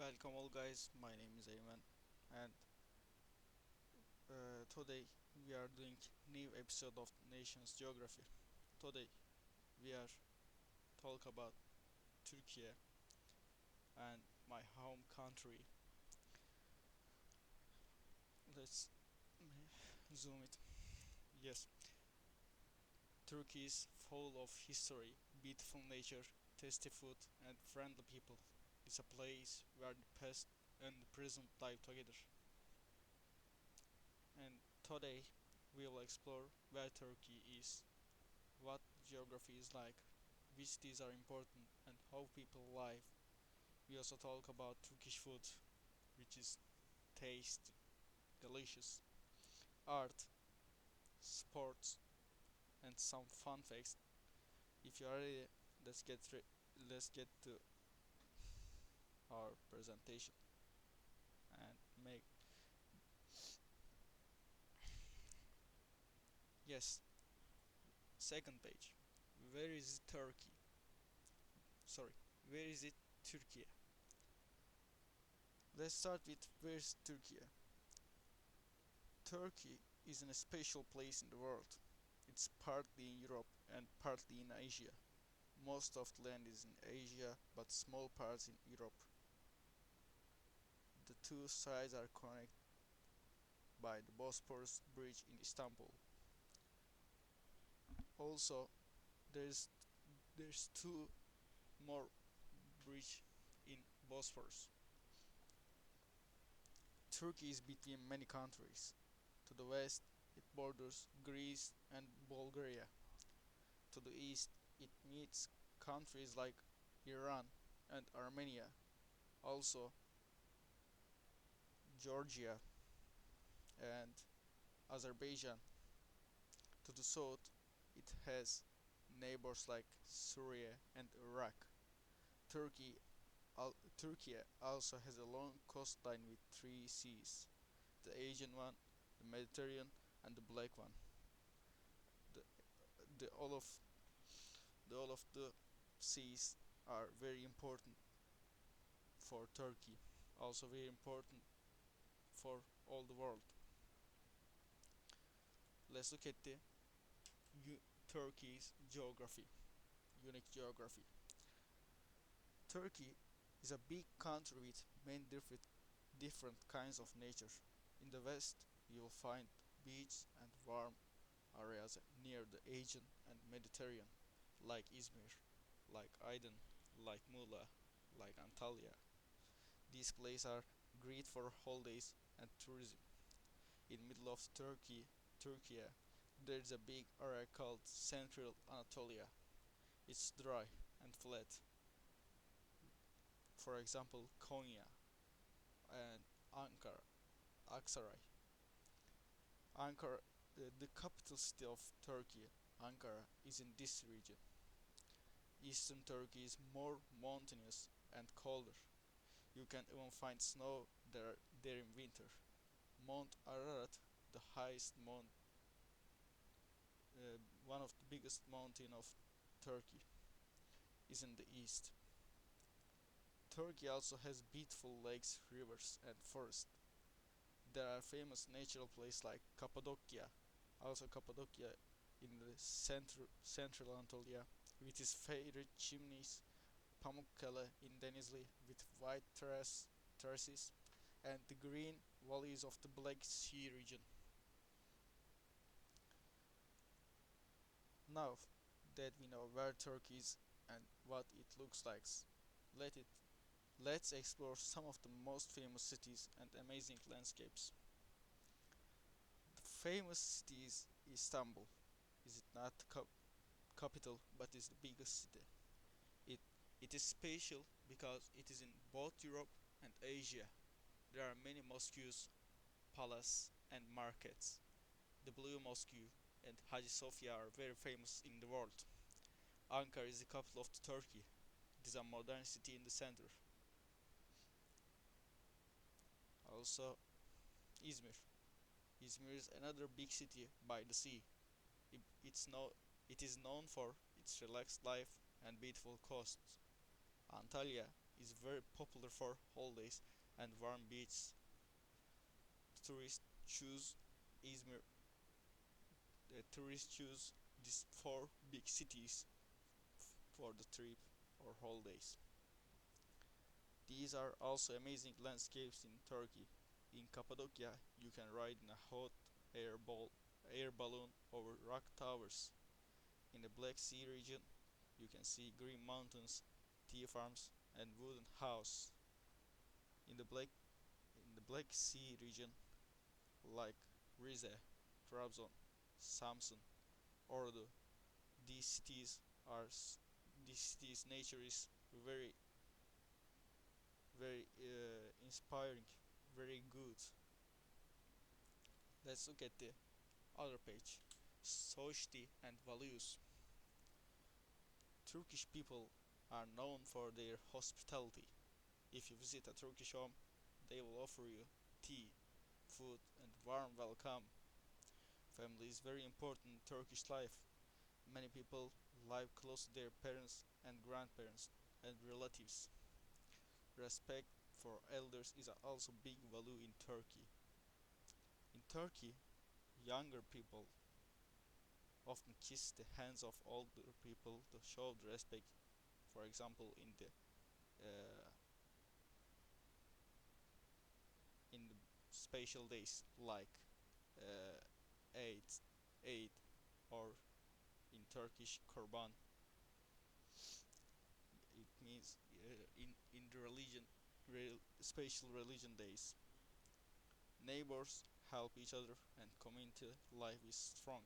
Welcome all guys, my name is Ayman and today we are doing new episode of Nations Geography. Today we are talk about Turkey and my home country. Let's zoom it. Yes, Turkey is full of history, beautiful nature, tasty food and friendly people. It's a place where the past and the present live together. And today we will explore where Turkey is, what geography is like, which cities are important, and how people live. We also talk about Turkish food, which is taste, delicious, art, sports, and some fun facts. If you are ready, let's get to our presentation and make yes. Second page. Where is Turkey? Sorry, where is it? Turkey. Let's start with where's Turkey. Turkey is in a special place in the world. It's partly in Europe and partly in Asia. Most of the land is in Asia, but small parts in Europe. The two sides are connected by the Bosphorus Bridge in Istanbul. Also, there's there's two more bridge in Bosphorus. Turkey is between many countries. To the west, it borders Greece and Bulgaria. To the east, it meets countries like Iran and Armenia, also Georgia and Azerbaijan. To the south, it has neighbors like Syria and Iraq. Turkey, Turkey also has a long coastline with three seas: the Asian one, the Mediterranean, and the Black one. The, the all of the seas are very important for Turkey, also very important for all the world. Let's look at the Turkey's geography, unique geography. Turkey is a big country with many different kinds of nature. In the west, you will find beaches and warm areas near the Aegean and Mediterranean, like Izmir, like Aydın, like Muğla, like Antalya. These places are great for holidays and tourism. In middle of Turkey, there is a big area called Central Anatolia. It's dry and flat. For example, Konya and Ankara, Aksaray. Ankara, the capital city of Turkey, Ankara, is in this region. Eastern Turkey is more mountainous and colder. You can even find snow there in winter. Mount Ararat, the highest mount, one of the biggest mountain of Turkey, is in the east. Turkey also has beautiful lakes, rivers, and forests. There are famous natural places like Cappadocia, also Cappadocia in the central Anatolia, with its faded chimneys, Pamukkale in Denizli with white terraces, and the green valleys of the Black Sea region. Now that we know where Turkey is and what it looks like, let it let's explore some of the most famous cities and amazing landscapes. The famous city is Istanbul. Is it not the capital, but is the biggest city? It it is special because it is in both Europe and Asia. There are many mosques, palaces, and markets. The Blue Mosque and Hagia Sophia are very famous in the world. Ankara is the capital of Turkey. It is a modern city in the center. Also, Izmir. Izmir is another big city by the sea. It, it's no, it is known for its relaxed life and beautiful coasts. Antalya is very popular for holidays and warm beaches. Tourists choose Izmir. Tourists choose these four big cities for the trip or holidays. These are also amazing landscapes in Turkey. In Cappadocia, you can ride in a hot air balloon over rock towers. In the Black Sea region, you can see green mountains, tea farms, and wooden house. In the Black in the Black Sea region, like Rize, Trabzon, Samsun, Ordu, these cities are these cities' nature is very inspiring, very good. Let's look at the other page. Society and values. Turkish people are known for their hospitality. If you visit a Turkish home, they will offer you tea, food, and warm welcome. Family is very important in Turkish life. Many people live close to their parents and grandparents and relatives. Respect for elders is also big value in Turkey. In Turkey, younger people often kiss the hands of older people to show the respect. For example, uh, in the special days like uh, Eid, Eid, or in Turkish Kurban, it means in the special religion days. Neighbors help each other and community life is strong.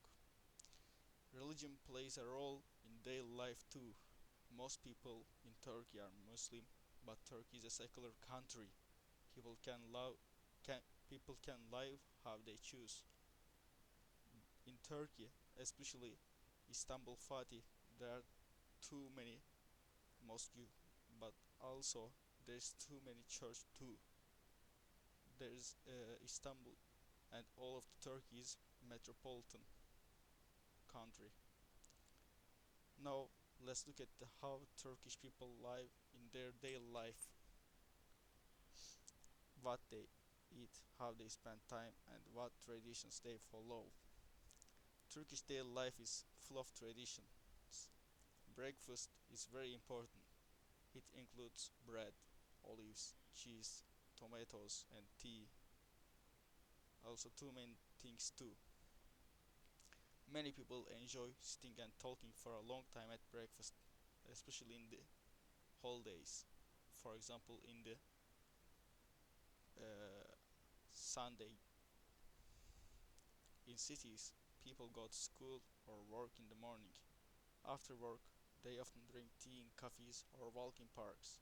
Religion plays a role in daily life too. Most people in Turkey are Muslim, but Turkey is a secular country. People can love can People can live how they choose. In Turkey, especially Istanbul Fatih, there are too many mosques, but also there's too many church too. There's Istanbul and all of the Turkey's metropolitan country. Now let's look at how Turkish people live in their daily life, what they eat, how they spend time, and what traditions they follow. Turkish daily life is full of traditions. Breakfast is very important. It includes bread, olives, cheese, tomatoes, and tea. Also, two main things too. Many people enjoy sitting and talking for a long time at breakfast, especially in the holidays. For example, in the Sunday, in cities, people go to school or work in the morning. After work, they often drink tea in cafes or walk in parks.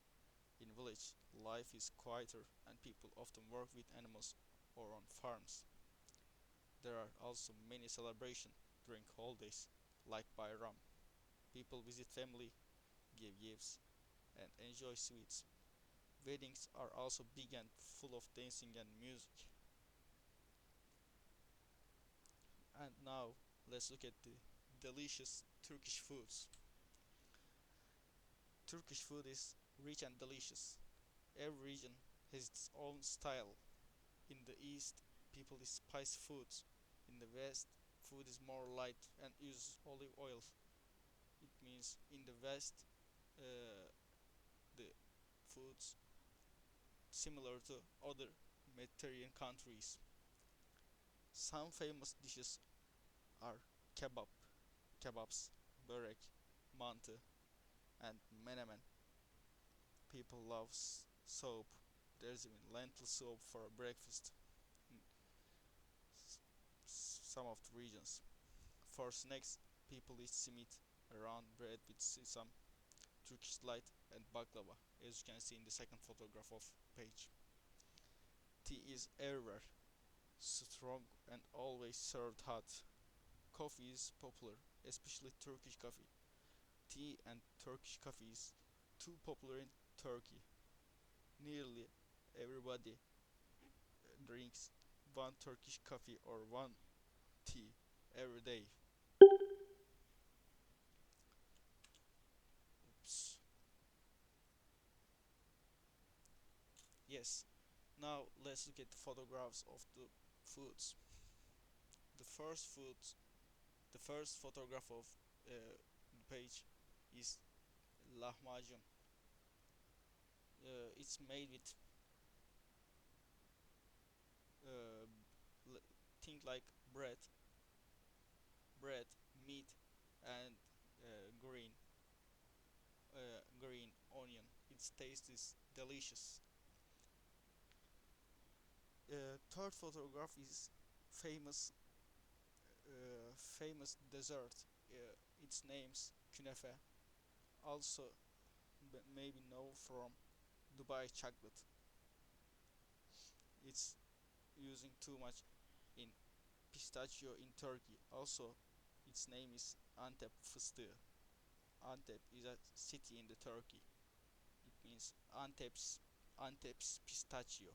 In village, life is quieter and people often work with animals or on farms. There are also many celebrations during holidays, like Bayram. People visit family, give gifts, and enjoy sweets. Weddings are also big and full of dancing and music. And now let's look at the delicious Turkish foods. Turkish food is rich and delicious. Every region has its own style. In the east, people eat spicy foods. In the west, food is more light and uses olive oil. It means in the west, uh, the foods similar to other Mediterranean countries. Some famous dishes are kebab, kebabs, börek, mantı, and menemen. People love soup. There's even lentil soup for breakfast in some of the regions. For snacks, people eat simit, a round bread with sesame, Turkish delight, and baklava, as you can see in the second photograph of page. Tea is everywhere, strong and always served hot. Coffee is popular, especially Turkish coffee. Tea and Turkish coffee is too popular in Turkey. Nearly everybody drinks one Turkish coffee or one tea every day. Oops. Yes. Now let's look at the photographs of the foods. The first food, the first photograph of the page is lahmacun. It's made with uh, think like bread, meat, and green onion. Its taste is delicious. Third photograph is famous famous dessert. Its name's künefe. Also, maybe know from Dubai chocolate. It's using too much in pistachio in Turkey. Also, its name is Antep fıstığı. Antep is a city in the Turkey. It means Antep's pistachio.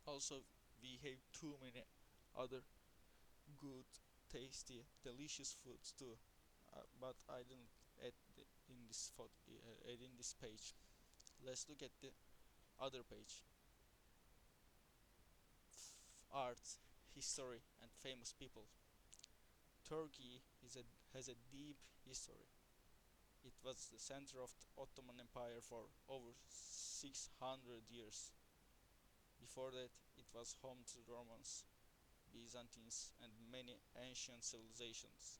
Also, we have too many other good, tasty, delicious foods too. But I didn't add in this add in this page. Let's look at the other page. Art, history, and famous people. Turkey has a deep history. It was the center of the Ottoman Empire for over 600 years. Before that, it was home to the Romans, Byzantines, and many ancient civilizations.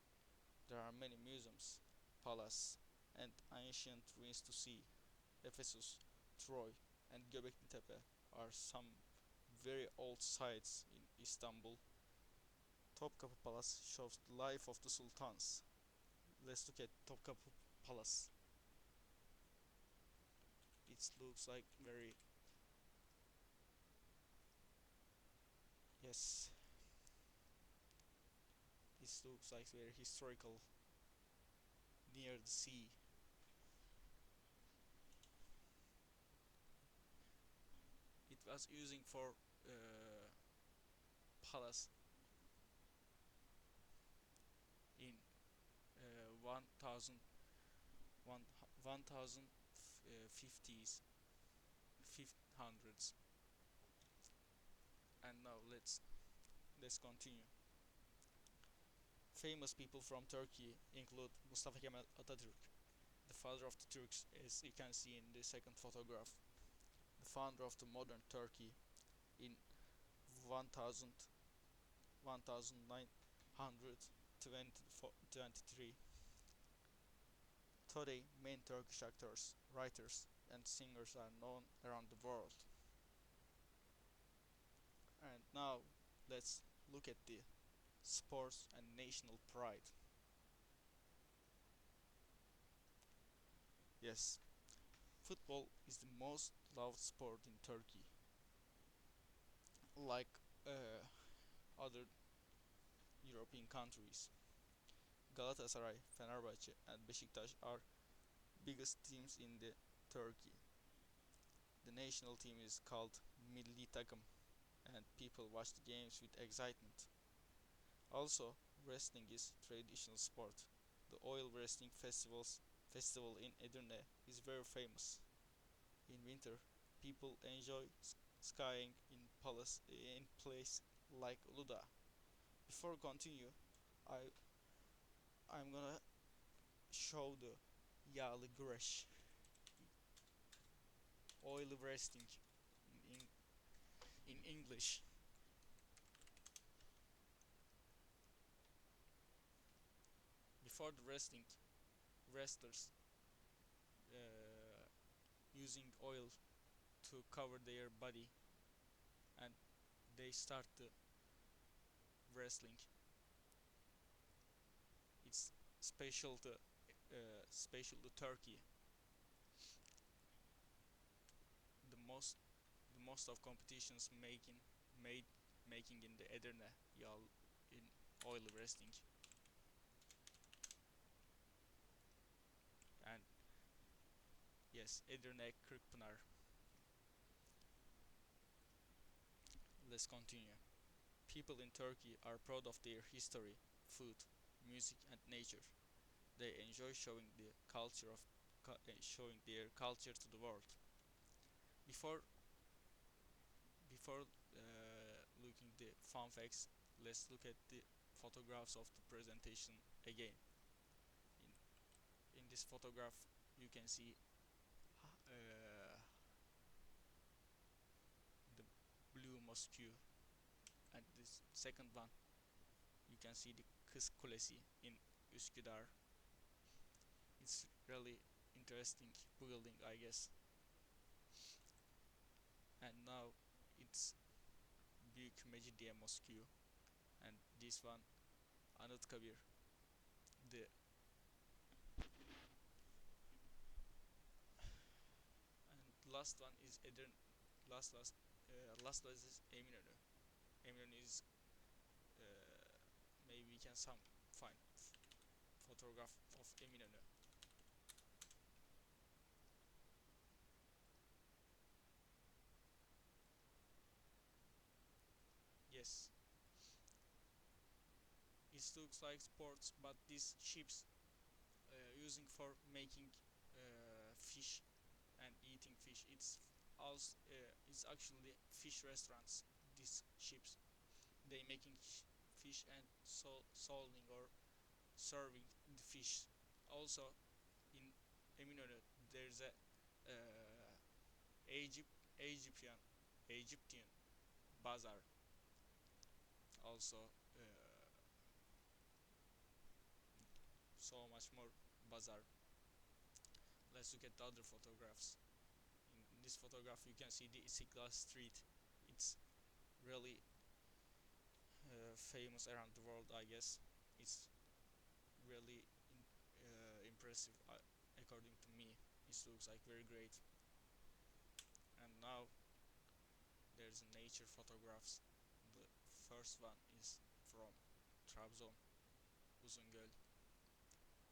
There are many museums, palaces, and ancient ruins to see. Ephesus, Troy, and Göbekli Tepe are some very old sites in Istanbul. Topkapı Palace shows the life of the sultans. Let's look at Topkapı Palace. It looks like very, yes, it looks like very historical near the sea. It was using for palace in 1000 1050s 500s. And now let's continue. Famous people from Turkey include Mustafa Kemal Atatürk, the father of the Turks, as you can see in the second photograph, the founder of the modern Turkey in 1000 1923. Today, main Turkish actors, writers, and singers are known around the world. And now, let's look at the sports and national pride. Yes, football is the most loved sport in Turkey. Like other European countries, Galatasaray, Fenerbahçe, and Beşiktaş are biggest teams in the Turkey. The national team is called Milli Takım, and people watch the games with excitement. Also, wrestling is traditional sport. The oil wrestling festival in Edirne is very famous. In winter, people enjoy skiing in place like Uludağ. Before continue, I I'm gonna show the yağlı güreş, oil wrestling in, in English. Before the wrestling, wrestlers uh, using oil to cover their body, and they start the wrestling. It's special to Turkey. The most of competitions made making in the Edirne Yal in oil wrestling. And yes, Edirne Kırkpınar. Let's continue. People in Turkey are proud of their history, food, music, and nature. They enjoy showing their culture to the world. Before before looking the fun facts, let's look at the photographs of the presentation again. In this photograph, you can see the blue mosque, and this second one, you can see the Kız Kulesi in Üsküdar. It's really interesting building, I guess. And now it's Büyük Mecidiye Mosque, and this one Anıtkabir. The and last one is Edirne. Last is Eminönü. Eminönü is maybe we can some find photograph of Eminönü. Yes, it looks like sports, but these ships using for making fish and eating fish. It's actually fish restaurants. These ships, they making fish and solding or serving the fish. Also in Eminönü there's a Egypt Egyptian Egyptian bazaar. Also so much more bazaar. Let's look at the other photographs. In this photograph you can see the Istiklal Street. It's really famous around the world, I guess. It's really impressive, according to me. It looks like very great. And now there's nature photographs. The first one is from Trabzon, Uzungöl.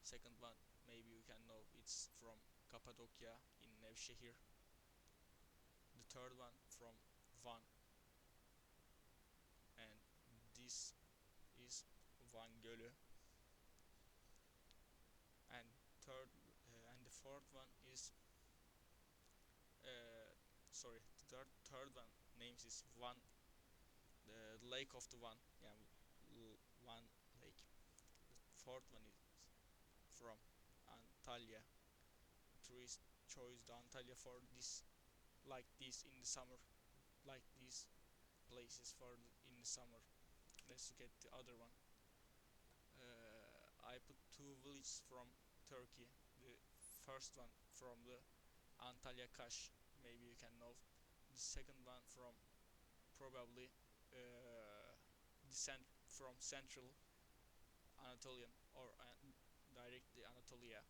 Second one, maybe you can know, it's from Cappadocia in Nevşehir. The third one from Van, and this is Van Gölü. And the fourth one is sorry, the third one names is Van, the lake of the Van. Yeah, Van Lake. The fourth one is from Antalya. Tourists chose the Antalya for this, like this in the summer, like these places in the summer. Let's look at the other one. I put two villages from Turkey. The first one from the Antalya Kaş, maybe you can know. The second one from probably from central Anatolian, or directly Anatolia.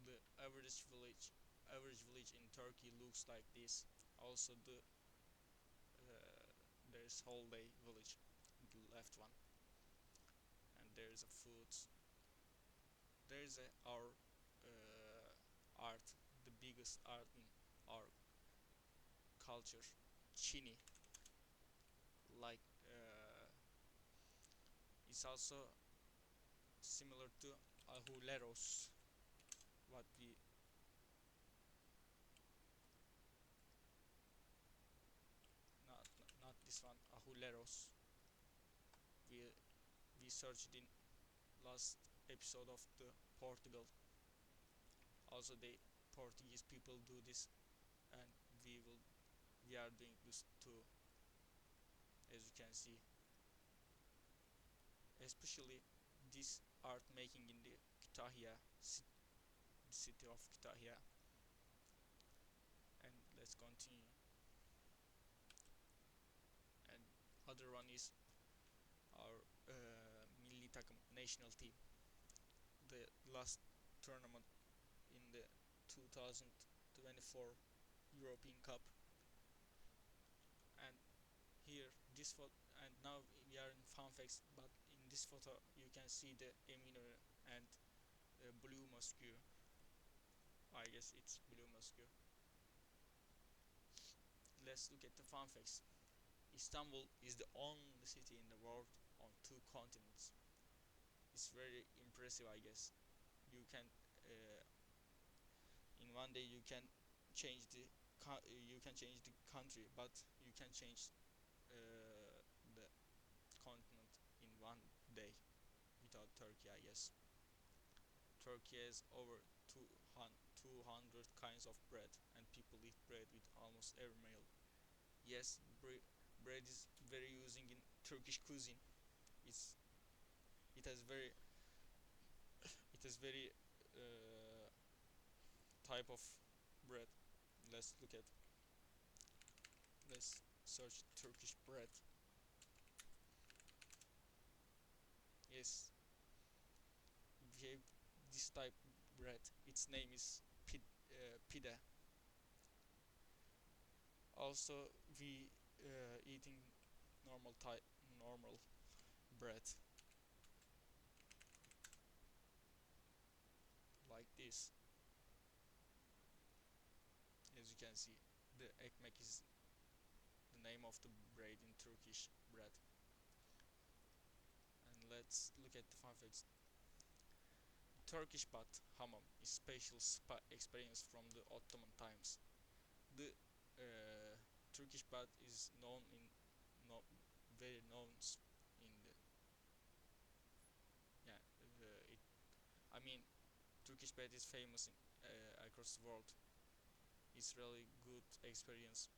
The average village in Turkey looks like this. Also there's holiday village, the left one, and there's a food. There's our art, the biggest art in our culture, chini. Like it's also similar to ahuleros. What we not this one, ahuleros. We we searched in last episode of the Portugal. Also, the Portuguese people do this, and we are doing this too, as you can see. Especially this art making in the Kütahya, the city of Kütahya. And let's continue. And other one is our milli takım, national team. The last tournament in the 2024 European Cup. And here this photo, and now we are in fun facts, but in this photo you can see the Eminönü and Blue Mosque. I guess it's Blue Mosque. Let's look at the fun facts. Istanbul is the only city in the world on two continents. It's very impressive, I guess. You can in one day you can change the you can change the country, but you can change the continent in one day without Turkey, I guess. Turkey has over 200 kinds of bread, and people eat bread with almost every meal. Yes, bread is very using in Turkish cuisine. It's it has very it has very type of bread. Let's look at let's search Turkish bread. Yes, we have this type bread. Its name is pide. Also, we eating normal bread like this. As you can see, the ekmek is the name of the bread in Turkish bread. And let's look at the fun facts. Turkish bath hammam is special spa experience from the Ottoman times. The Turkish bath is known in no, very known in the yeah it I mean Turkish bath is famous in, across the world. It's really good experience.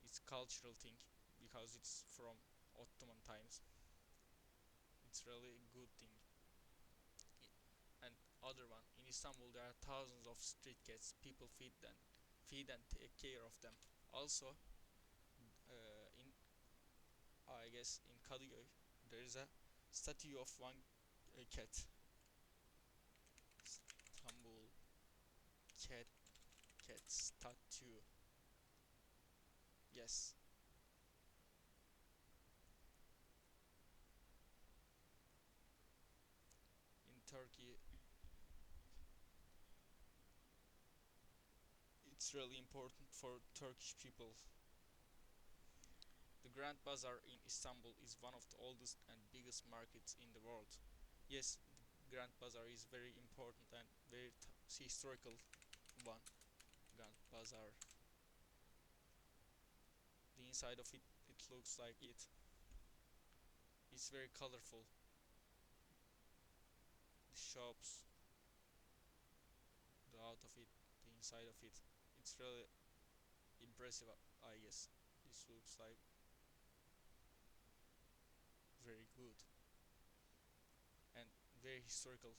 It's cultural thing because it's from Ottoman times. It's really a good thing. And other one in Istanbul there are thousands of street cats. People feed and take care of them. Also, in I guess in Kadıköy there is a statue of one cat. Istanbul cat statue. Yes, in Turkey it's really important for Turkish people. The Grand Bazaar in Istanbul is one of the oldest and biggest markets in the world. Yes, the Grand Bazaar is very important and very historical one. Grand Bazaar. The inside of it looks like it. It's very colorful. The shops, the out of it, the inside of it. It's really impressive, I guess. This looks like very good and very historical.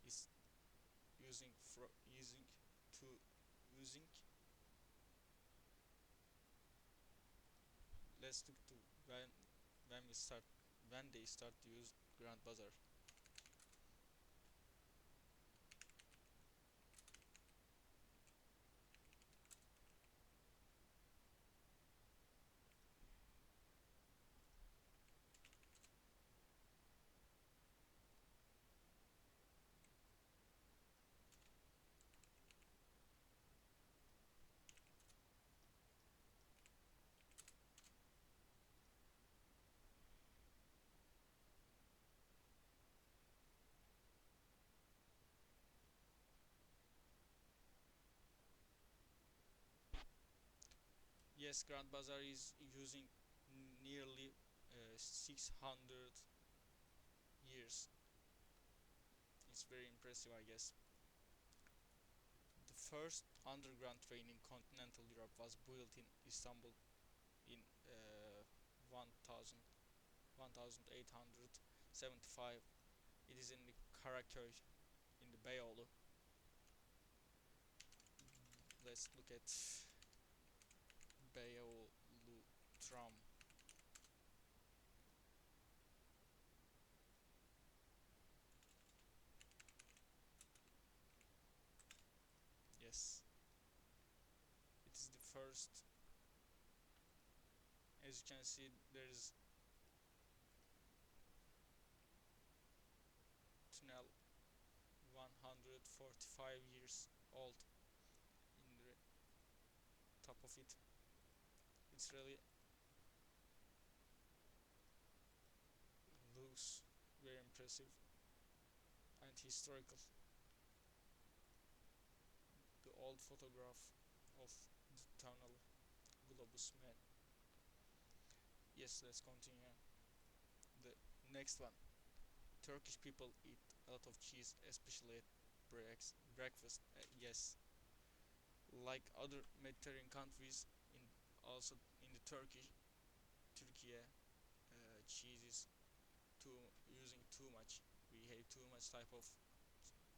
It's using to using. Let's look to when we start when they start to use Grand Bazaar. Yes, Grand Bazaar is using nearly 600 years. It's very impressive, I guess. The first underground train in continental Europe was built in Istanbul in 1000, 1875. It is in the Karaköy in the Beyoğlu. Let's look at Beyoğlu tram. Yes, it is the first. As you can see, there is tunnel 145 years old in the top of it. It's really looks very impressive and historical. The old photograph of the tunnel globus man. Yes, let's continue. The next one. Turkish people eat a lot of cheese, especially at breakfast. Yes, like other Mediterranean countries, in also in the Turkey, cheese is too using too much. We have too much type of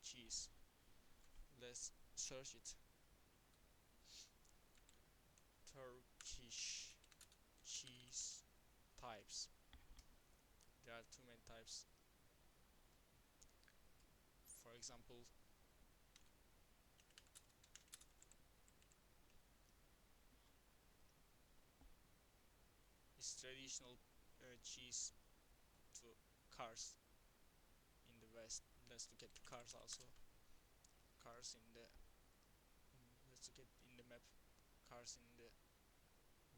cheese. Let's search it. Turkish cheese types. There are too many types. For example, is traditional cheese to cars in the west. Let's look at the cars also. Cars in the let's look at in the map. Cars in the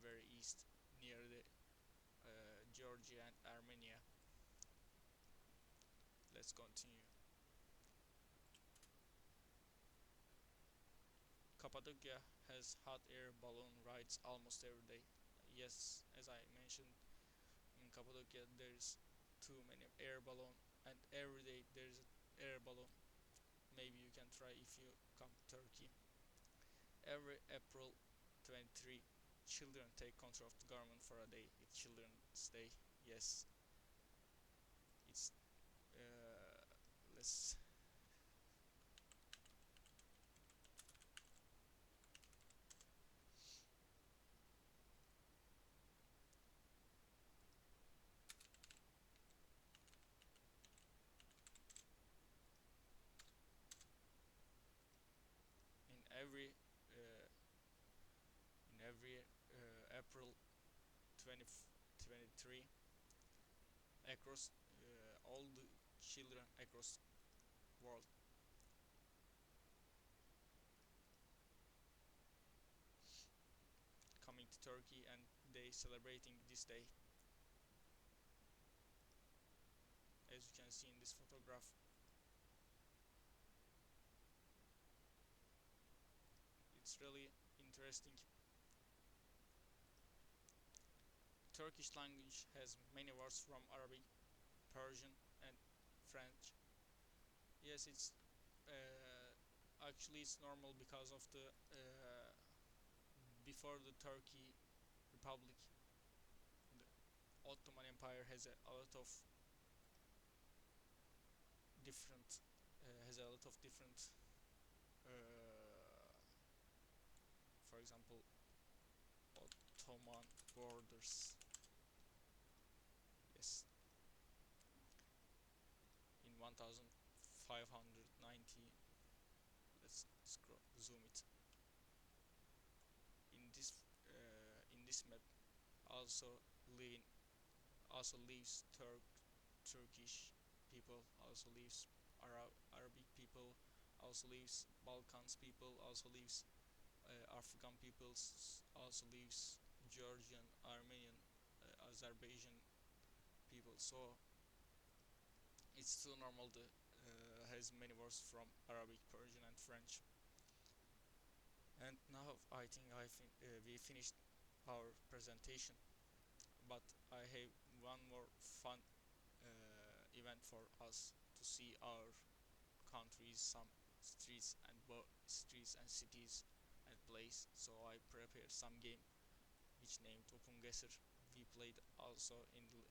very east near the Georgia and Armenia. Let's continue. Cappadocia has hot air balloon rides almost every day. Yes, as I mentioned, in Cappadocia there's too many air balloon, and every day there's an air balloon. Maybe you can try if you come to Turkey. Every April 23, children take control of the government for a day. It's Children's Day. Yes, it's let's in every April 2023 across all the children across world coming to Turkey and they celebrating this day. As you can see in this photograph, it's really interesting. Turkish language has many words from Arabic, Persian, and French. Yes, it's actually it's normal because of the before the Turkey Republic, the Ottoman Empire a lot of different has a lot of different, uh, for example, Ottoman borders. Yes, in 1590. Let's zoom it. In this map, also lean also lives Turkish people, also lives Arabic people, also lives Balkans people, also lives African peoples, also lives Georgian, Armenian, Azerbaijan people. So it's too normal to has many words from Arabic, Persian, and French. And now I think we finished our presentation, but I have one more fun event for us to see our countries, some streets and cities and place. So I prepared some game which named Topun Gesir. We played also in the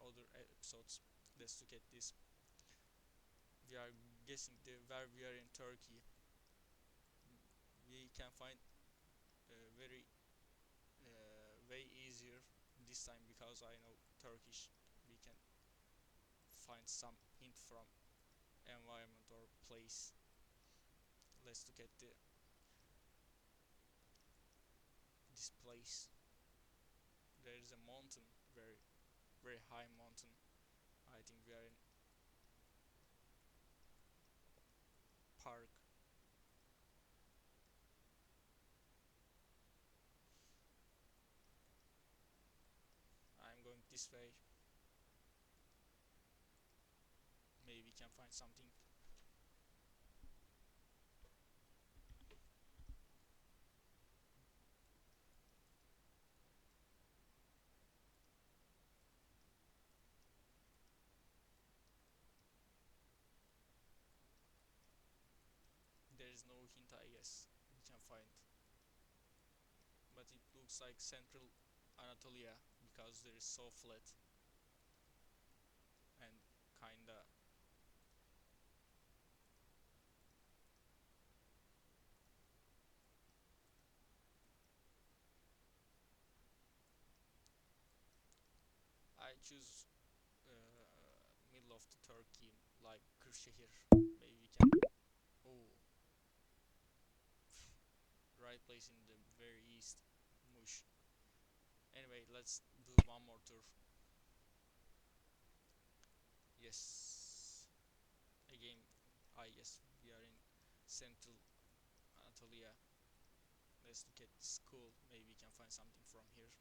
other episodes. Let's look at this. We are guessing where we are in Turkey. We can find very way easier this time because I know Turkish. We can find some hint from environment or place. Let's look at this place. There is a mountain, very high mountain. I think we are in park. I'm going this way. Maybe we can find something. is no hint, I guess. We can find, but it looks like central Anatolia because there is so flat and kinda. I choose middle of the Turkey, like Kırşehir. Maybe we can. Oh, right place in the very east. Mush. Anyway, let's do one more tour. Yes. Again, I guess we are in central Anatolia. Let's look at this school. Maybe we can find something from here.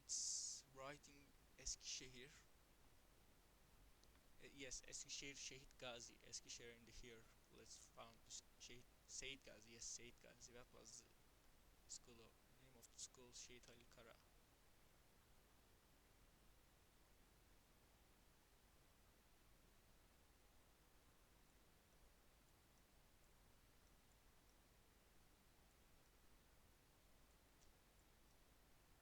It's writing Eskişehir. Yes, Eskişehir Şehit Gazi. Eskişehir in the here. Let's found Şehit Seyit Gazi. Yes, Seyit Gazi. That was the school name of the school. Şehit Ali Kara.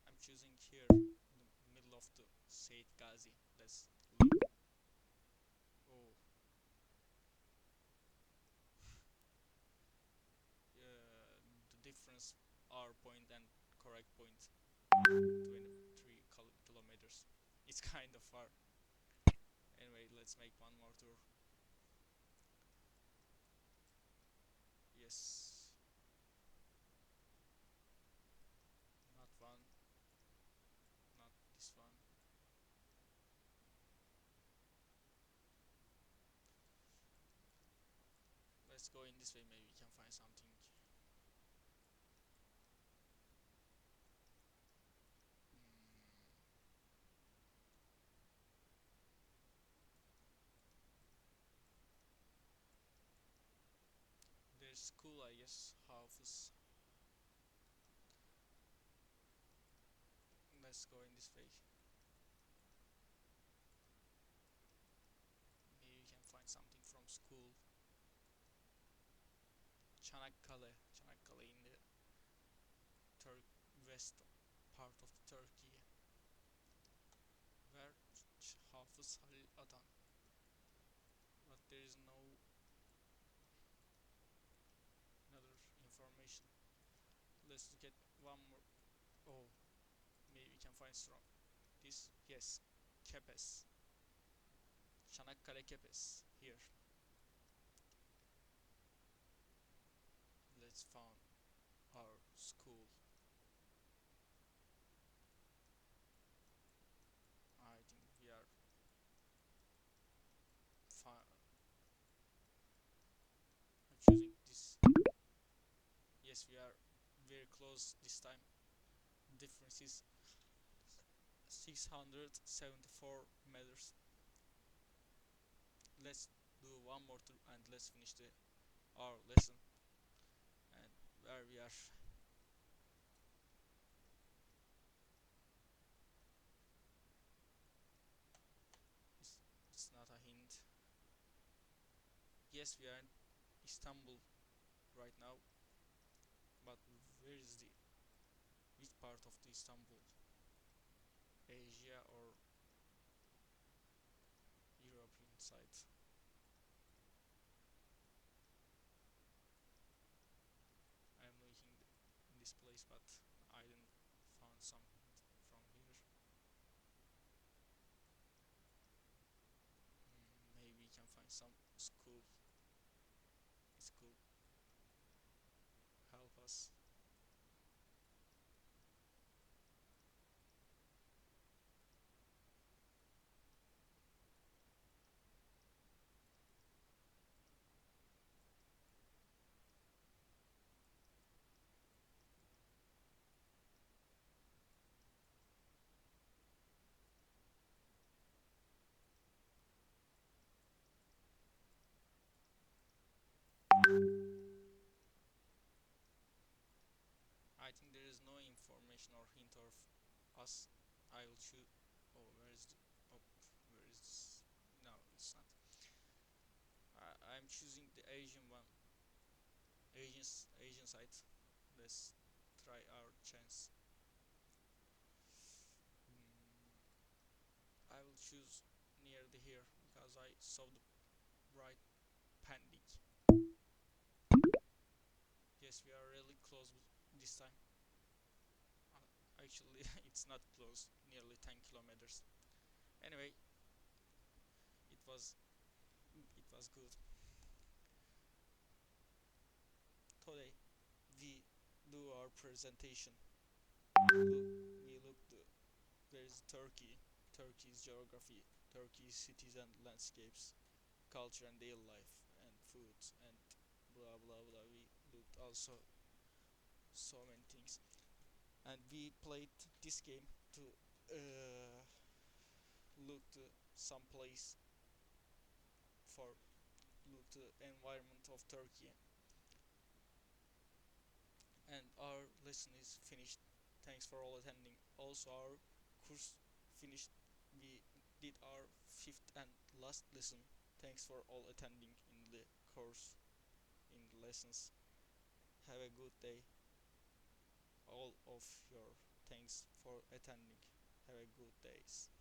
I'm choosing here the middle of the Seyit Gazi. Let's look. Oh, the difference our point and correct point 23 kilometers. It's kind of far. Anyway, let's make one more tour. Yes, not one, not this one. Let's go in this way. Maybe we can find something. There's school, I guess. Hafız. Let's go in this way. Maybe we can find something from school. Çanakkale. Çanakkale in the west part of the Turkey. Where Hafız Halil Adan. But there is no another information. Let's look at one more. Oh, maybe we can find strong. This, yes, Kepes. Çanakkale Kepes. Here. Let's find our school. I think we are fine. I'm choosing this. Yes, we are very close this time. Difference is 674 meters. Let's do one more tour and let's finish our lesson. And where we are, it's, it's not a hint. Yes, we are in Istanbul right now, but where is the which part of the Istanbul? Asia or European side? I am looking in this place, but I didn't found some hint from here. Maybe we can find some school. School help us. I think there is no information or hint of us. I will choose. Oh, where is the? Oh, where is this? No, it's not. I'm choosing the Asian one, Asian side. Let's try our chance. I will choose near the here because I saw the right pending. Yes, we are really close this time. Actually, it's not close, nearly 10 kilometers. Anyway, it was good. Today we do our presentation. We look there is Turkey, Turkey's geography, Turkey's cities and landscapes, culture and daily life, and foods and blah blah blah. We looked also so many things, and we played this game to look to some place for look to environment of Turkey, and our lesson is finished. Thanks for all attending. Also, our course finished. We did our fifth and last lesson. Thanks for all attending in the course, in the lessons. Have a good day. All of your thanks for attending. Have a good days.